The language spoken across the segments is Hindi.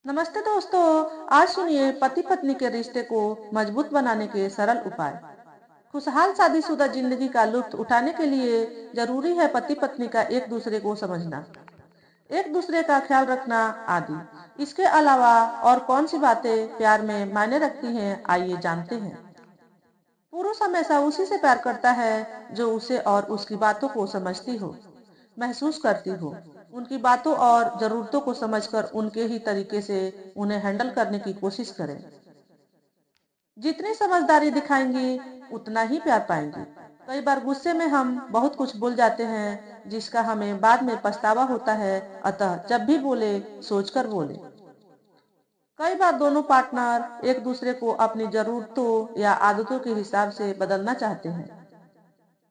नमस्ते दोस्तों। आज सुनिए पति पत्नी के रिश्ते को मजबूत बनाने के सरल उपाय। खुशहाल शादीशुदा जिंदगी का लुत्फ उठाने के लिए जरूरी है पति पत्नी का एक दूसरे को समझना, एक दूसरे का ख्याल रखना आदि। इसके अलावा और कौन सी बातें प्यार में मायने रखती हैं, आइए जानते हैं। पुरुष हमेशा उसी से प्यार करता है जो उसे और उसकी बातों को समझती हो, महसूस करती हो। उनकी बातों और जरूरतों को समझकर उनके ही तरीके से उन्हें हैंडल करने की कोशिश करें। जितनी समझदारी दिखाएंगी उतना ही प्यार पाएंगी। कई बार गुस्से में हम बहुत कुछ बोल जाते हैं जिसका हमें बाद में पछतावा होता है। अतः जब भी बोले सोचकर बोले। कई बार दोनों पार्टनर एक दूसरे को अपनी जरूरतों या आदतों के हिसाब से बदलना चाहते हैं।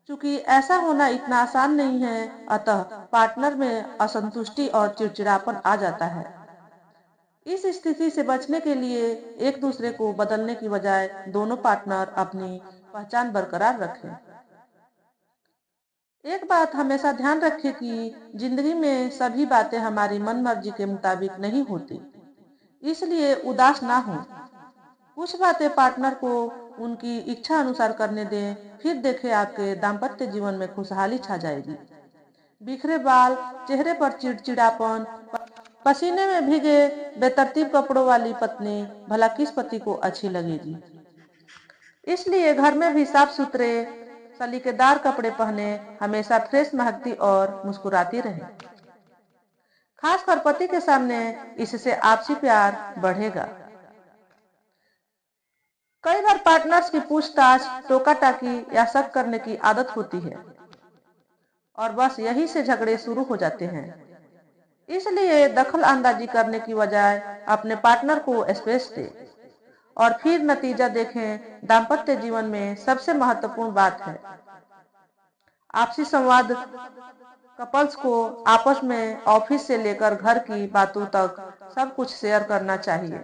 क्योंकि ऐसा होना इतना आसान नहीं है, अतः पार्टनर में असंतुष्टि और चिड़चिड़ापन आ जाता है। इस स्थिति से बचने के लिए एक दूसरे को बदलने की बजाय दोनों पार्टनर अपनी पहचान बरकरार रखें। एक बात हमेशा ध्यान रखें कि जिंदगी में सभी बातें हमारी मन मर्जी के मुताबिक नहीं होती, इसलिए उदास ना हो। कुछ बातें पार्टनर को उनकी इच्छा अनुसार करने दें, फिर देखें आपके दाम्पत्य जीवन में खुशहाली छा जाएगी। बिखरे बाल, चेहरे पर चिड़चिड़ापन, पसीने में भीगे बेतरतीब कपड़ों वाली पत्नी भला किस पति को अच्छी लगेगी। इसलिए घर में भी साफ सुथरे सलीकेदार कपड़े पहने, हमेशा फ्रेश महकती और मुस्कुराती रहे। खासकर पति के सामने, इससे आपसी प्यार बढ़ेगा। कई बार पार्टनर्स की पूछताछ, टोका टाकी या शक करने की आदत होती है और बस यही से झगड़े शुरू हो जाते हैं। इसलिए दखल अंदाजी करने की बजाय अपने पार्टनर को स्पेस दे और फिर नतीजा देखें। दाम्पत्य जीवन में सबसे महत्वपूर्ण बात है आपसी संवाद। कपल्स को आपस में ऑफिस से लेकर घर की बातों तक सब कुछ शेयर करना चाहिए।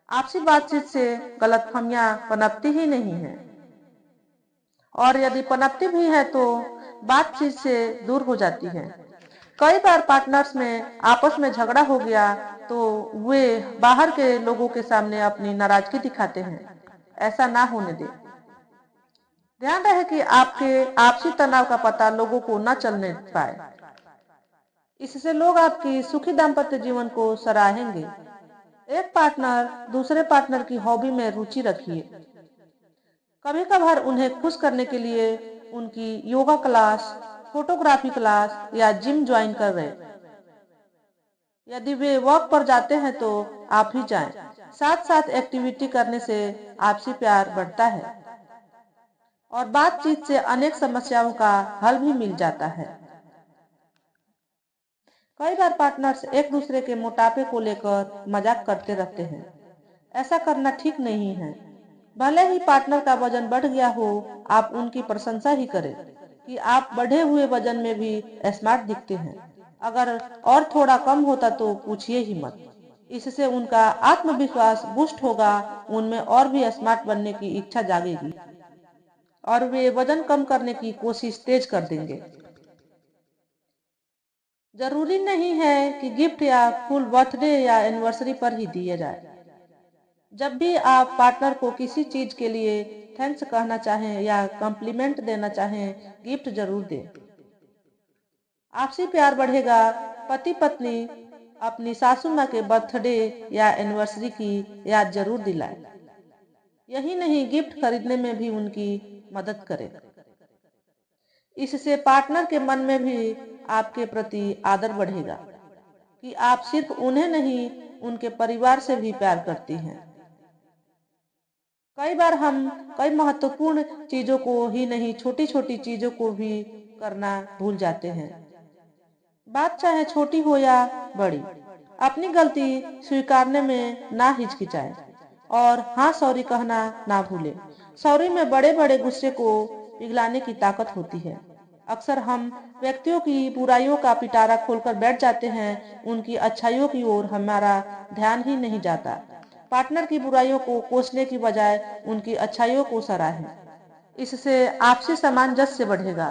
आपसी बातचीत से गलतफहमियां पनपती ही नहीं है, और यदि पनपती भी है तो बातचीत से दूर हो जाती है। कई बार पार्टनर्स में आपस में झगड़ा हो गया तो वे बाहर के लोगों के सामने अपनी नाराजगी दिखाते हैं। ऐसा ना होने दे। ध्यान रहे कि आपके आपसी तनाव का पता लोगों को न चलने पाए। इससे लोग आपकी सुखी दाम्पत्य जीवन को सराहेंगे। एक पार्टनर दूसरे पार्टनर की हॉबी में रुचि रखिए। कभी कभार उन्हें खुश करने के लिए उनकी योगा क्लास, फोटोग्राफी क्लास या जिम ज्वाइन कर रहे। यदि वे वॉक पर जाते हैं तो आप ही जाएं। साथ साथ एक्टिविटी करने से आपसी प्यार बढ़ता है और बातचीत से अनेक समस्याओं का हल भी मिल जाता है। कई बार पार्टनर्स एक दूसरे के मोटापे को लेकर मजाक करते रहते हैं। ऐसा करना ठीक नहीं है। भले ही पार्टनर का वजन बढ़ गया हो, आप उनकी प्रशंसा ही करें कि आप बढ़े हुए वजन में भी स्मार्ट दिखते हैं। अगर और थोड़ा कम होता तो पूछिए ही मत। इससे उनका आत्मविश्वास बूस्ट होगा, उनमें और भी स्मार्ट बनने की इच्छा जागेगी और वे वजन कम करने की कोशिश तेज कर देंगे। जरूरी नहीं है कि गिफ्ट या फुल बर्थडे या एनिवर्सरी पर ही दिया जाए। जब भी आप पार्टनर को किसी चीज के लिए थैंक्स कहना चाहें या कॉम्प्लीमेंट देना चाहें, गिफ्ट जरूर दें। आपसी प्यार बढ़ेगा। पति पत्नी अपनी सासू माँ के बर्थडे या एनिवर्सरी की याद जरूर दिलाए। यही नहीं, गिफ्ट खरीदने में भी उनकी मदद करें। इससे पार्टनर के मन में भी आपके प्रति आदर बढ़ेगा कि आप सिर्फ उन्हें नहीं, उनके परिवार से भी प्यार करती हैं। कई बार हम कई महत्वपूर्ण चीजों को ही नहीं, छोटी छोटी चीजों को भी करना भूल जाते हैं। बात चाहे छोटी हो या बड़ी, अपनी गलती स्वीकारने में ना हिचकिचाए और हाँ सॉरी कहना ना भूले। सॉरी में बड़े बड़े गुस्से को पिघलाने की ताकत होती है। अक्सर हम व्यक्तियों की बुराइयों का पिटारा खोलकर बैठ जाते हैं, उनकी अच्छाइयों की ओर हमारा ध्यान ही नहीं जाता। पार्टनर की बुराइयों को कोसने की बजाय उनकी अच्छाइयों को सराहें। इससे आपसी सामंजस्य बढ़ेगा।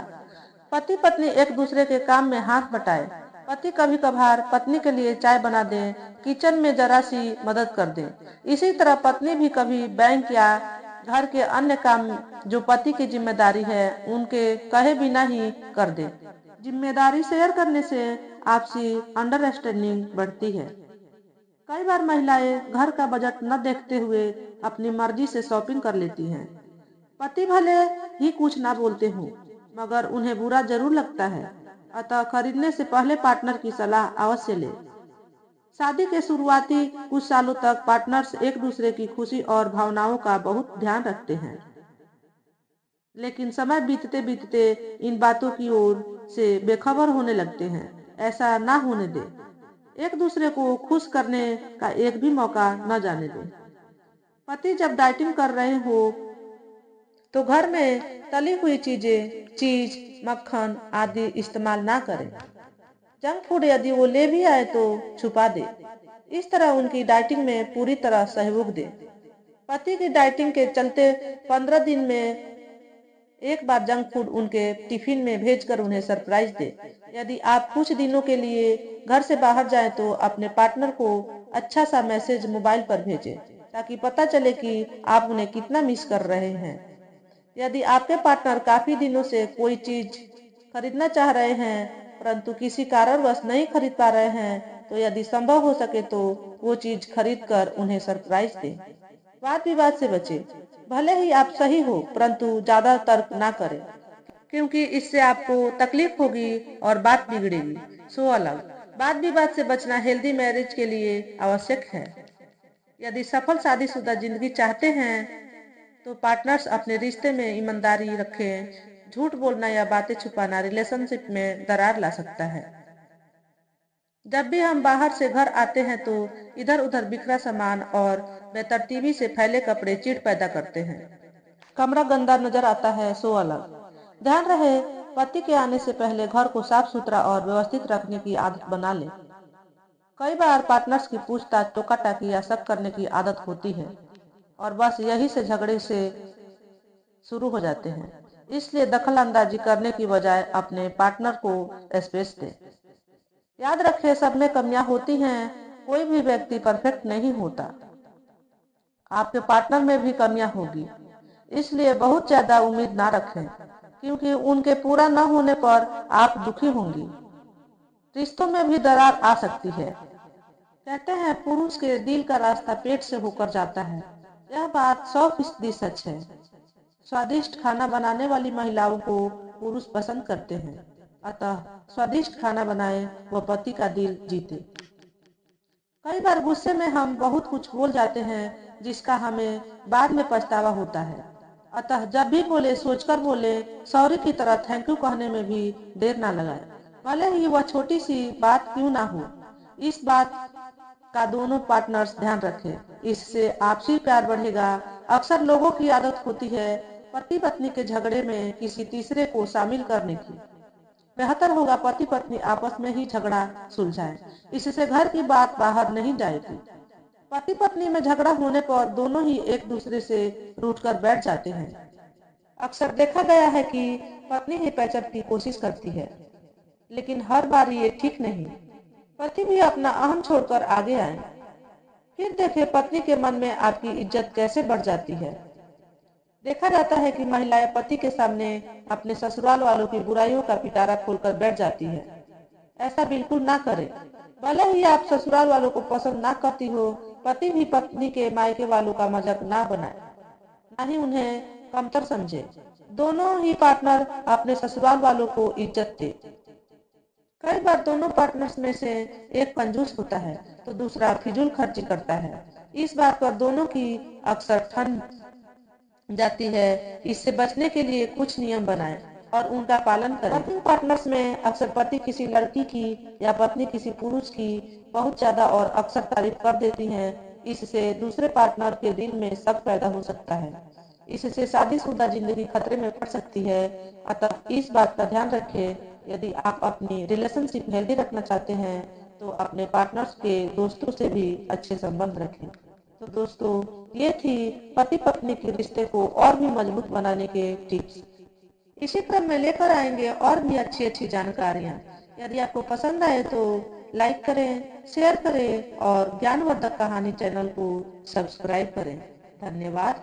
पति पत्नी एक दूसरे के काम में हाथ बटाए, पति कभी कभार पत्नी के लिए चाय बना दे, किचन में जरा सी मदद कर दे। इसी तरह पत्नी भी कभी बैंक या घर के अन्य काम जो पति की जिम्मेदारी है उनके कहे बिना ही कर दे। जिम्मेदारी शेयर करने से आपसी अंडरस्टैंडिंग बढ़ती है। कई बार महिलाएं घर का बजट न देखते हुए अपनी मर्जी से शॉपिंग कर लेती हैं। पति भले ही कुछ ना बोलते हो, मगर उन्हें बुरा जरूर लगता है। अतः खरीदने से पहले पार्टनर की सलाह अवश्य ले। शादी के शुरुआती कुछ सालों तक पार्टनर्स एक दूसरे की खुशी और भावनाओं का बहुत ध्यान रखते हैं, लेकिन समय बीतते बीतते इन बातों की ओर से बेखबर होने लगते हैं। ऐसा ना होने दे। एक दूसरे को खुश करने का एक भी मौका न जाने दे। पति जब डाइटिंग कर रहे हो तो घर में तली हुई चीज, मक्खन आदि इस्तेमाल ना करें। जंक फूड यदि वो ले भी आए तो छुपा दे। इस तरह उनकी डाइटिंग में पूरी तरह सहयोग दे। पति की डाइटिंग के चलते 15 दिन में एक बार जंक फूड उनके टिफिन में भेजकर उन्हें सरप्राइज दे। यदि आप कुछ दिनों के लिए घर से बाहर जाएं तो अपने पार्टनर को अच्छा सा मैसेज मोबाइल पर भेजें, ताकि पता चले कि आप उन्हें कितना मिस कर रहे हैं। यदि आपके पार्टनर काफी दिनों से कोई चीज खरीदना चाह रहे हैं परंतु किसी कारणवश नहीं खरीद पा रहे हैं, तो यदि संभव हो सके तो वो चीज खरीद कर उन्हें सरप्राइज दें। वाद विवाद से बचे। भले ही आप सही हो परंतु ज्यादा तर्क ना करें, क्योंकि इससे आपको तकलीफ होगी और बात बिगड़ेगी। सो अलग। वाद विवाद से बचना हेल्दी मैरिज के लिए आवश्यक है। यदि सफल शादीशुदा जिंदगी चाहते हैं तो पार्टनर्स अपने रिश्ते में ईमानदारी रखें। झूठ बोलना या बातें छुपाना रिलेशनशिप में दरार ला सकता है। जब भी हम बाहर से घर आते हैं तो इधर उधर बिखरा सामान और बेतरतीबी से फैले कपड़े चिढ़ पैदा करते हैं। कमरा गंदा नजर आता है, सो अलग। ध्यान रहे, पति के आने से पहले घर को साफ सुथरा और व्यवस्थित रखने की आदत बना ले। कई बार पार्टनर्स की पूछताछ, टोका टाकी या शक करने की आदत होती है और बस यही से झगड़े से शुरू हो जाते हैं। इसलिए दखल अंदाजी करने की बजाय अपने पार्टनर को स्पेस दे। याद रखें, सब में कमियां होती हैं। कोई भी व्यक्ति परफेक्ट नहीं होता। आपके पार्टनर में भी कमियां होगी। इसलिए बहुत ज्यादा उम्मीद ना रखें, क्योंकि उनके पूरा न होने पर आप दुखी होंगी। रिश्तों में भी दरार आ सकती है। कहते हैं पुरुष के दिल का रास्ता पेट से होकर जाता है। यह बात 100% सच है। स्वादिष्ट खाना बनाने वाली महिलाओं को पुरुष पसंद करते हैं। अतः स्वादिष्ट खाना बनाए व पति का दिल जीते। कई बार गुस्से में हम बहुत कुछ बोल जाते हैं जिसका हमें बाद में पछतावा होता है। अतः जब भी बोले सोचकर बोले। सॉरी की तरह थैंक यू कहने में भी देर ना लगाए, भले ही वह छोटी सी बात क्यों ना हो। इस बात का दोनों पार्टनर्स ध्यान रखें। इससे आपसी प्यार बढ़ेगा। अक्सर लोगों की आदत होती है पति पत्नी के झगड़े में किसी तीसरे को शामिल करने की। बेहतर होगा पति पत्नी आपस में ही झगड़ा सुलझाएं। इससे घर की बात बाहर नहीं जाएगी। पति पत्नी में झगड़ा होने पर दोनों ही एक दूसरे से रूठकर बैठ जाते हैं। अक्सर देखा गया है कि पत्नी ही पैचअप की कोशिश करती है, लेकिन हर बार ये ठीक नहीं। पति भी अपना अहम छोड़कर आगे आए। फिर देखें पत्नी के मन में आपकी इज्जत कैसे बढ़ जाती है। देखा जाता है कि महिलाएं पति के सामने अपने ससुराल वालों की बुराइयों का पिटारा खोलकर बैठ जाती है। ऐसा बिल्कुल ना करें। भले ही आप ससुराल वालों को पसंद ना करती हो, पति भी पत्नी के मायके वालों का मजाक ना बनाए, ना ही उन्हें कमतर समझे। दोनों ही पार्टनर अपने ससुराल वालों को इज्जत दे। कई बार दोनों पार्टनर्स में से एक कंजूस होता है तो दूसरा फिजूल खर्ची करता है। इस बात पर दोनों की अक्सर ठन जाती है। इससे बचने के लिए कुछ नियम बनाएं और उनका पालन करें। वर्किंग पार्टनर्स में अक्सर पति किसी लड़की की या पत्नी किसी पुरुष की बहुत ज्यादा और अक्सर तारीफ कर देती हैं। इससे दूसरे पार्टनर के दिल में शक पैदा हो सकता है। इससे शादीशुदा जिंदगी खतरे में पड़ सकती है। अतः इस बात का ध्यान रखें, यदि आप अपनी रिलेशनशिप हेल्दी रखना चाहते हैं तो अपने पार्टनर्स के दोस्तों से भी अच्छे संबंध रखें। तो दोस्तों, ये थी पति पत्नी के रिश्ते को और भी मजबूत बनाने के टिप्स। इसी क्रम में लेकर आएंगे और भी अच्छी अच्छी जानकारियां। यदि आपको पसंद आए तो लाइक करें, शेयर करें और ज्ञानवर्धक कहानी चैनल को सब्सक्राइब करें। धन्यवाद।